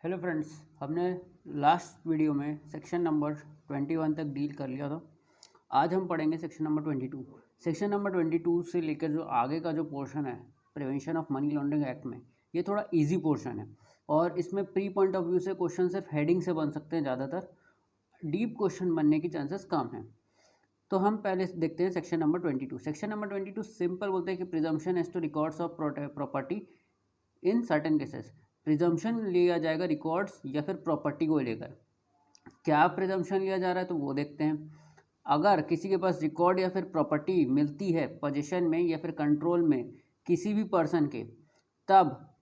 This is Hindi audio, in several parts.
हेलो फ्रेंड्स, हमने लास्ट वीडियो में सेक्शन नंबर 21 तक डील कर लिया था। आज हम पढ़ेंगे सेक्शन नंबर 22। सेक्शन नंबर 22 से लेकर जो आगे का जो पोर्शन है prevention of money laundering act में, ये थोड़ा इजी पोर्शन है और इसमें प्री पॉइंट ऑफ व्यू से क्वेश्चन सिर्फ हेडिंग से बन सकते हैं, ज़्यादातर डीप क्वेश्चन बनने की चांसेस कम हैं। तो हम पहले देखते हैं section number 22। Section number 22 simple बोलते हैं कि presumption as to records of property in certain cases. Presumption लिया जाएगा रिकॉर्ड्स या फिर प्रॉपर्टी को लेकर। क्या प्रिजम्पशन लिया जा रहा है तो वो देखते हैं। अगर किसी के पास रिकॉर्ड या फिर प्रॉपर्टी मिलती है पोजीशन में या फिर कंट्रोल में किसी भी पर्सन के, तब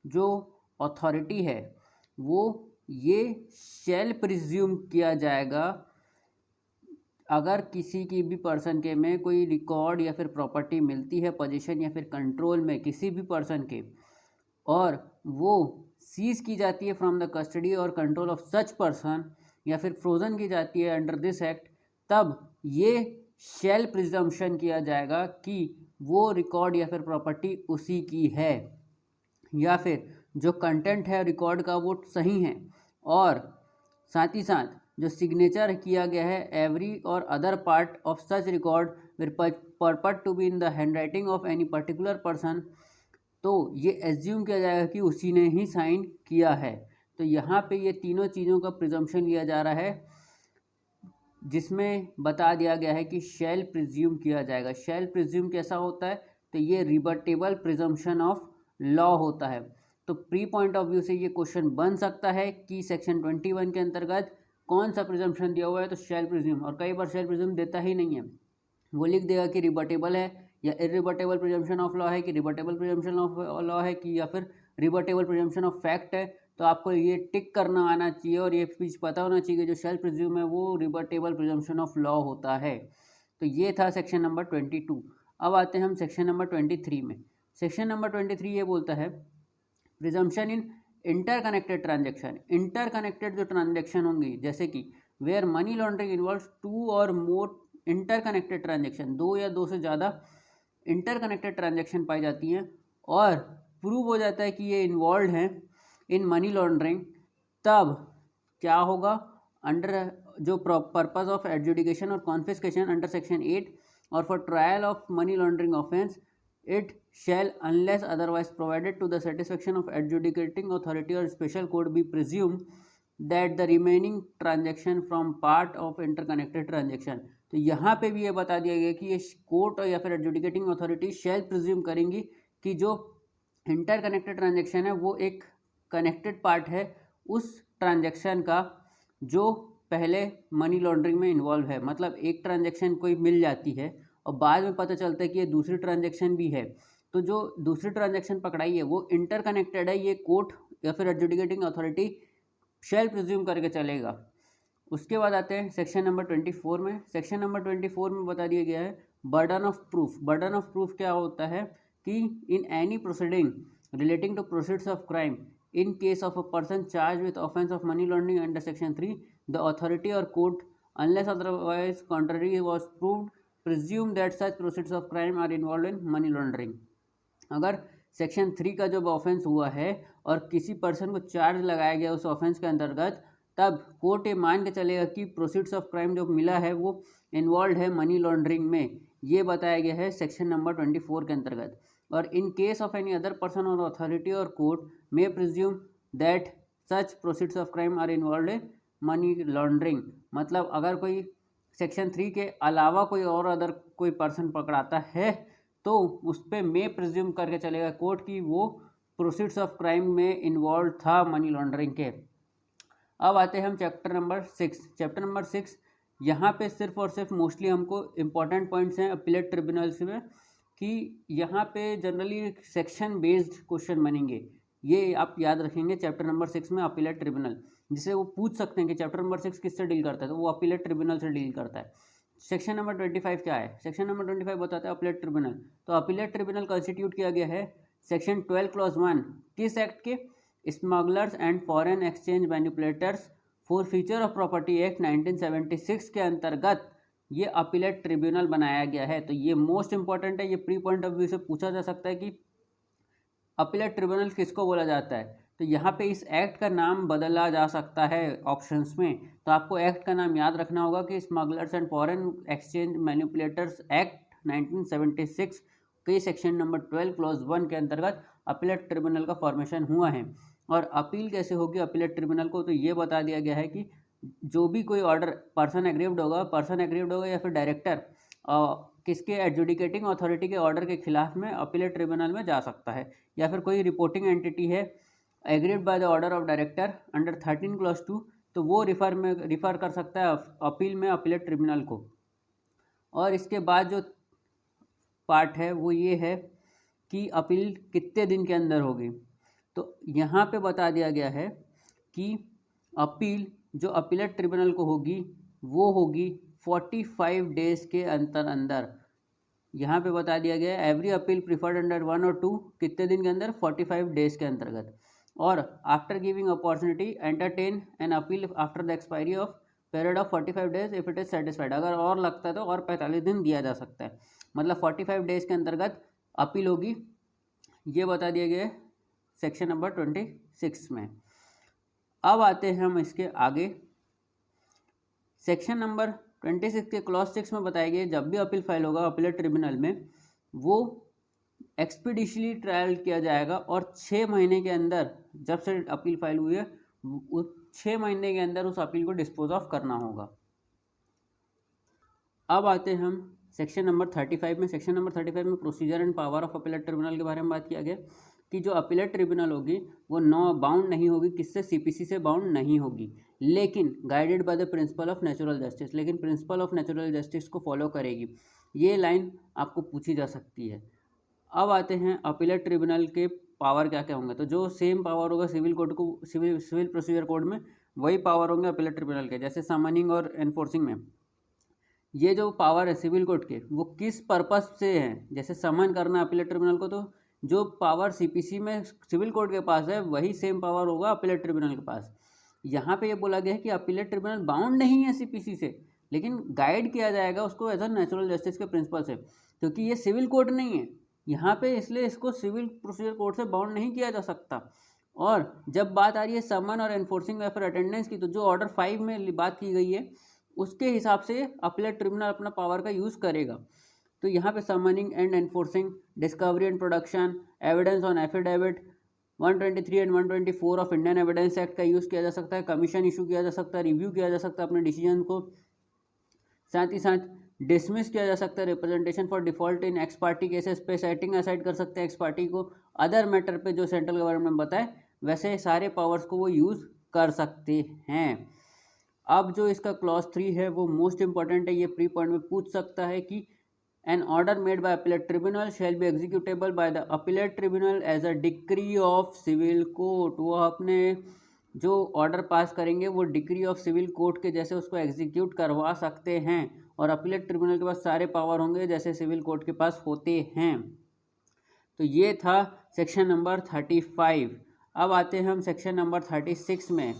जो अथॉरिटी है वो ये शैल प्रिज्यूम किया जाएगा। अगर किसी की भी पर्सन के में कोई रिकॉर्ड या फिर प्रॉपर्टी मिलती है पोजीशन या फिर कंट्रोल में किसी भी पर्सन के, और वो सीज की जाती है फ्रॉम द कस्टडी और कंट्रोल ऑफ सच पर्सन या फिर फ्रोजन की जाती है अंडर दिस एक्ट, तब ये शैल प्रिजम्पशन किया जाएगा कि वो रिकॉर्ड या फिर प्रॉपर्टी उसी की है, या फिर जो कंटेंट है रिकॉर्ड का वो सही है, और साथ ही साथ जो सिग्नेचर किया गया है एवरी और other part of such record will purport to be in the handwriting of any particular person, तो ये एज्यूम किया जाएगा कि उसी ने ही साइन किया है। तो यहाँ पे ये तीनों चीज़ों का प्रिजम्पशन लिया जा रहा है, जिसमें बता दिया गया है कि शैल प्रिज्यूम किया जाएगा। शैल प्रिज्यूम कैसा होता है तो ये रिबर्टेबल प्रिजम्पशन ऑफ लॉ होता है। तो प्री पॉइंट ऑफ व्यू से ये क्वेश्चन बन सकता है कि सेक्शन 21 के अंतर्गत कौन सा प्रिजम्पशन दिया हुआ है तो शैल प्रिज्यूम, और कई बार शैल प्रिज्यूम देता ही नहीं है, वो लिख देगा कि रिबर्टेबल है या इरिबर्टेबल प्रिजम्पशन ऑफ लॉ है, कि रिबर्टेबल प्रिजम्पशन ऑफ लॉ है, कि या फिर रिबर्टेबल प्रिजम्पशन ऑफ फैक्ट है। तो आपको ये टिक करना आना चाहिए और ये चीज़ पता होना चाहिए कि जो शैल प्रिज्यूम है वो रिबर्टेबल प्रिजम्पशन ऑफ लॉ होता है। तो ये था सेक्शन नंबर 22। अब आते हैं हम सेक्शन नंबर 23 में। सेक्शन नंबर 23 ये बोलता है presumption in interconnected transaction. Interconnected जो ट्रांजेक्शन होंगी, जैसे कि where money laundering involves two और मोर इंटरकनेक्टेड ट्रांजेक्शन, दो या दो से ज़्यादा इंटरकनेक्टेड ट्रांजेक्शन पाई जाती हैं और प्रूव हो जाता है कि ये इन्वॉल्व हैं इन मनी लॉन्ड्रिंग, तब क्या होगा, अंडर जो पर्पस ऑफ एडजुडिकेशन और कॉन्फिस्केशन अंडर सेक्शन 8 और for trial of money laundering offence it shall unless otherwise provided to the satisfaction of adjudicating authority or special court be presumed that the remaining transaction from part of interconnected transaction। तो यहाँ पे भी ये बता दिया गया कि ये कोर्ट या फिर एडजुडिकेटिंग अथॉरिटी शैल प्रिज्यूम करेंगी कि जो इंटरकनेक्टेड ट्रांजेक्शन है वो एक कनेक्टेड पार्ट है उस ट्रांजेक्शन का जो पहले मनी लॉन्ड्रिंग में इन्वॉल्व है। मतलब एक ट्रांजेक्शन कोई मिल जाती है और बाद में पता चलता है कि ये दूसरी ट्रांजैक्शन भी है, तो जो दूसरी ट्रांजैक्शन पकड़ाई है वो इंटरकनेक्टेड है, ये कोर्ट या फिर एडजुडिकेटिंग अथॉरिटी शैल प्रिज्यूम करके चलेगा। उसके बाद आते हैं सेक्शन नंबर 24 में। सेक्शन नंबर 24 में बता दिया गया है burden of proof. Burden of proof क्या होता है कि in any proceeding relating to proceeds of crime in case of a person charge with offence of money laundering under section 3 the authority और court unless otherwise contrary was proved presume that such proceeds of crime are involved in money laundering। अगर सेक्शन 3 का जब ऑफेंस हुआ है और किसी पर्सन को चार्ज लगाया गया उस ऑफेंस के अंतर्गत, तब कोर्ट ये मान के चलेगा कि प्रोसीड्स ऑफ क्राइम जो मिला है वो इन्वॉल्व है मनी लॉन्ड्रिंग में। ये बताया गया है सेक्शन नंबर 24 के अंतर्गत। और in case of any other person और अथॉरिटी और court may presume that such proceeds of crime are involve in money laundering. मतलब अगर कोई सेक्शन 3 के अलावा कोई और अदर कोई पर्सन पकड़ाता है तो उस पर मे प्रिज्यूम करके चलेगा कोर्ट की वो प्रोसीड्स ऑफ क्राइम में इन्वॉल्व था मनी लॉन्ड्रिंग के। अब आते हैं हम चैप्टर नंबर 6। चैप्टर नंबर 6 यहाँ पे सिर्फ और सिर्फ मोस्टली हमको इम्पॉर्टेंट पॉइंट्स हैं अपीलेट ट्रिब्यूनल्स में, कि यहाँ पे जनरली सेक्शन बेस्ड क्वेश्चन बनेंगे। ये आप याद रखेंगे चैप्टर नंबर 6 में अपीलेट ट्रिब्यूनल, जिसे वो पूछ सकते हैं कि चैप्टर नंबर 6 किससे डील करता है, तो वो अपीलेट ट्रिब्यूनल से डील करता है। सेक्शन नंबर 25 क्या है? सेक्शन नंबर 25 बताता है अपीलेट ट्रिब्यूनल। तो अपीलेट ट्रिब्यूनल कॉन्स्टिट्यूट किया गया है सेक्शन 12 क्लॉज 1 किस एक्ट के? Smugglers and foreign exchange manipulators for future of property act 1976 के अंतर्गत ये अपीलेट ट्रिब्यूनल बनाया गया है। तो ये मोस्ट इंपॉर्टेंट है, ये प्री पॉइंट ऑफ व्यू से पूछा जा सकता है कि अपीलेट ट्रिब्यूनल किसको बोला जाता है। तो यहाँ पे इस एक्ट का नाम बदला जा सकता है ऑप्शंस में। तो आपको एक्ट का नाम याद रखना होगा कि smugglers and foreign exchange manipulators act 1976 के सेक्शन नंबर 12 क्लॉज 1 के अंतर्गत अपीलेट ट्रिब्यूनल का फॉर्मेशन हुआ है। और अपील कैसे होगी अपीलेट ट्रिब्यूनल को, तो ये बता दिया गया है कि जो भी कोई ऑर्डर पर्सन एग्रीव्ड होगा या फिर डायरेक्टर किसके एडजुडिकेटिंग अथॉरिटी के ऑर्डर के खिलाफ में अपीलेट ट्रिब्यूनल में जा सकता है, या फिर कोई रिपोर्टिंग एंटिटी है agreed by the order of director under 13 clause 2, तो वो रिफ़र कर सकता है अपील में अपीलेट ट्रिब्यूनल को। और इसके बाद जो पार्ट है वो ये है कि अपील कितने दिन के अंदर होगी। तो यहाँ पे बता दिया गया है कि अपील जो अपीलेट ट्रिब्यूनल को होगी वो होगी 45 डेज के अंदर। यहाँ पे बता दिया गया है एवरी अपील प्रिफर्ड अंडर 1 और 2 कितने दिन के अंदर, 45 डेज के अंतर्गत। और after giving opportunity entertain an appeal after the expiry of period of 45 days if it is satisfied. अगर और लगता है तो और 45 दिन दिया जा सकता है, मतलब 45 डेज के अंतर्गत अपील होगी। ये बता दिया गया है सेक्शन नंबर 26 में। अब आते हैं हम इसके आगे। सेक्शन नंबर 26 के क्लॉज 6 में बताया गया जब भी अपील फाइल होगा अपीलेट ट्रिब्यूनल में वो एक्सपीडिशली ट्रायल किया जाएगा और 6 महीने के अंदर, जब से अपील फाइल हुई है उस 6 महीने के अंदर उस अपील को डिस्पोज ऑफ करना होगा। अब आते हैं हम सेक्शन नंबर 35 में। सेक्शन नंबर 35 में procedure and power of appellate tribunal के बारे में बात किया गया कि जो अपीलेट ट्रिब्यूनल होगी वो नो बाउंड नहीं होगी, किससे, सीपीसी से बाउंड नहीं होगी, लेकिन guided by the principle of natural justice, लेकिन प्रिंसिपल ऑफ नेचुरल जस्टिस को फॉलो करेगी। ये लाइन आपको पूछी जा सकती है। अब आते हैं अपीलेट ट्रिब्यूनल के पावर क्या क्या होंगे। तो जो सेम पावर होगा सिविल कोड को सिविल प्रोसीजर कोड में वही पावर होंगे अपीलेट ट्रिब्यूनल के, जैसे समनिंग और एनफोर्सिंग में। ये जो पावर है सिविल कोर्ट के वो किस पर्पस से हैं, जैसे समन करना अपीलेट ट्रिब्यूनल को, तो जो पावर सीपीसी में सिविल कोर्ट के पास है वही सेम पावर होगा अपीलेट ट्रिब्यूनल के पास। यहाँ पे ये बोला गया है कि अपीलेट ट्रिब्यूनल बाउंड नहीं है सीपीसी से, लेकिन गाइड किया जाएगा उसको एज अ नेचुरल जस्टिस के प्रिंसिपल से, क्योंकि ये सिविल कोर्ट नहीं है यहाँ पे, इसलिए इसको सिविल प्रोसीजर कोर्ट से बाउंड नहीं किया जा सकता। और जब बात आ रही है समन और एनफोर्सिंग या फिर अटेंडेंस की, तो जो ऑर्डर 5 में बात की गई है उसके हिसाब से अपीलेट ट्रिब्यूनल अपना पावर का यूज़ करेगा। तो यहाँ पे summoning and enforcing, discovery and production, evidence on affidavit, 123 and 124 of Indian evidence act का यूज़ किया जा सकता है, कमीशन इशू किया जा सकता है, रिव्यू किया जा सकता है अपने डिसीजन को, साथ ही साथ डिसमिस किया जा सकता है representation for default in x party cases पे, सेटिंग असाइड कर सकते हैं एक्स पार्टी को, अदर मैटर पे जो सेंट्रल गवर्नमेंट बताए वैसे सारे पावर्स को वो यूज़ कर सकते हैं। अब जो इसका क्लॉज 3 है वो मोस्ट इंपॉर्टेंट है, ये प्री पॉइंट में पूछ सकता है कि an order made by appellate tribunal shall be executable by the appellate tribunal as a decree of civil court. वो अपने जो ऑर्डर पास करेंगे वो डिक्री ऑफ सिविल कोर्ट के जैसे उसको एग्जीक्यूट करवा सकते हैं, और अपीलेट ट्रिब्यूनल के पास सारे पावर होंगे जैसे सिविल कोर्ट के पास होते हैं। तो ये था सेक्शन नंबर 35। अब आते हैं हम सेक्शन नंबर 36 में।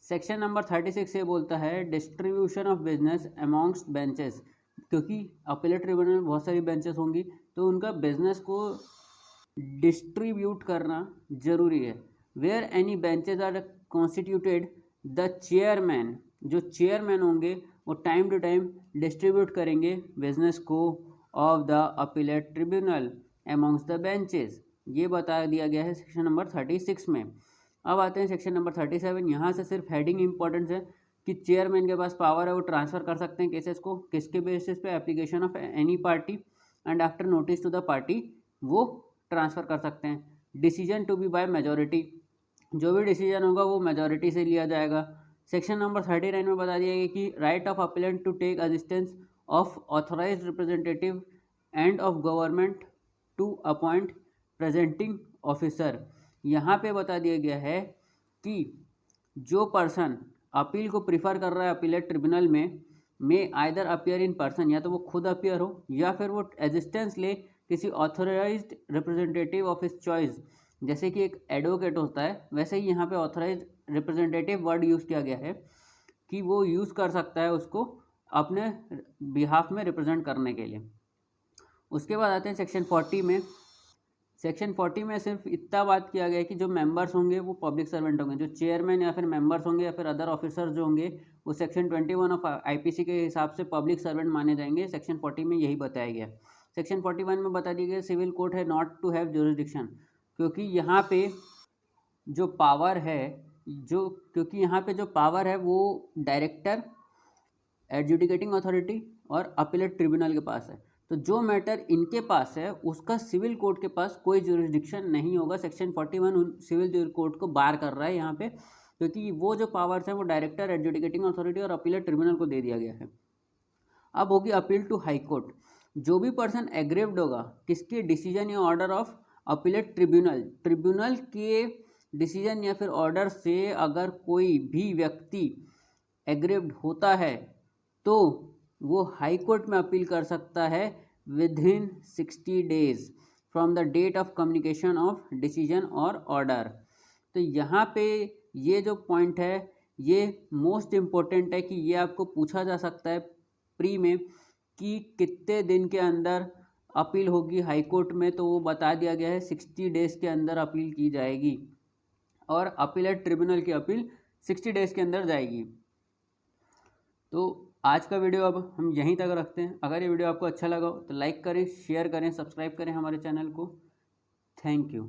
सेक्शन नंबर 36 ये बोलता है distribution of business amongst benches, क्योंकि अपीलेट ट्रिब्यूनल में बहुत सारी बेंचेस होंगी तो उनका बिजनेस को डिस्ट्रीब्यूट करना जरूरी है। Where any benches are constituted the chairman, जो चेयरमैन होंगे वो टाइम टू टाइम डिस्ट्रीब्यूट करेंगे बिजनेस को of the appellate tribunal amongst the benches. ये बता दिया गया है सेक्शन नंबर 36 में। अब आते हैं सेक्शन नंबर 37। यहाँ से सिर्फ हेडिंग इंपॉर्टेंस है कि चेयरमैन के पास पावर है, वो ट्रांसफ़र कर सकते हैं केसेस को, किसके बेसिस पे, application of any party and after notice to the party वो ट्रांसफ़र कर सकते हैं। Decision to be by majority, जो भी डिसीजन होगा वो मेजॉरिटी से लिया जाएगा। सेक्शन नंबर 39 में बता दिया गया कि right of appellant to take assistance of authorised representative and of government to appoint presenting officer. यहाँ पे बता दिया गया है कि जो पर्सन अपील को प्रिफर कर रहा है अपीलेट ट्रिब्यूनल में आइदर अपियर इन पर्सन, या तो वो खुद अपियर हो या फिर वो एजिस्टेंस ले किसी authorised representative of his choice. जैसे कि एक एडवोकेट होता है वैसे ही यहाँ पे ऑथोराइज्ड रिप्रेजेंटेटिव वर्ड यूज़ किया गया है कि वो यूज़ कर सकता है उसको अपने बिहाफ में रिप्रेजेंट करने के लिए। उसके बाद आते हैं सेक्शन 40 में। सेक्शन 40 में सिर्फ इतना बात किया गया है कि जो मेंबर्स होंगे वो पब्लिक सर्वेंट होंगे, जो चेयरमैन या फिर मेंबर्स होंगे या फिर अदर ऑफिसर्स जो होंगे वो सेक्शन 21 ऑफ आईपीसी के हिसाब से पब्लिक सर्वेंट माने जाएंगे। सेक्शन 40 में यही बताया गया। सेक्शन 41 में बता दिया गया सिविल कोर्ट है नॉट टू हैव ज्यूरिसडिक्शन, क्योंकि यहाँ पे जो पावर है वो डायरेक्टर, एडजुडिकेटिंग अथॉरिटी और अपीलेट ट्रिब्यूनल के पास है। तो जो मैटर इनके पास है उसका सिविल कोर्ट के पास कोई ज्यूरिसडिक्शन नहीं होगा। सेक्शन 41 सिविल कोर्ट को बार कर रहा है यहाँ पे, क्योंकि वो जो पावर्स है वो डायरेक्टर, एडजुडिकेटिंग अथॉरिटी और अपीलेट ट्रिब्यूनल को दे दिया गया है। अब होगी अपील टू हाई कोर्ट। जो भी पर्सन एग्रेव्ड होगा किसके डिसीजन या ऑर्डर ऑफ अपीलेट ट्रिब्यूनल के डिसीजन या फिर ऑर्डर से अगर कोई भी व्यक्ति एग्रेव्ड होता है तो वो हाई कोर्ट में अपील कर सकता है within 60 days from the date of communication of decision और ऑर्डर। तो यहाँ पे ये जो पॉइंट है ये मोस्ट इम्पोर्टेंट है कि ये आपको पूछा जा सकता है प्री में कि कितने दिन के अंदर अपील होगी हाई कोर्ट में। तो वो बता दिया गया है 60 डेज के अंदर अपील की जाएगी और अपीलेट ट्रिब्यूनल की अपील 60 डेज के अंदर जाएगी। तो आज का वीडियो अब हम यहीं तक रखते हैं। अगर ये वीडियो आपको अच्छा लगा हो तो लाइक करें, शेयर करें, सब्सक्राइब करें हमारे चैनल को। Thank you.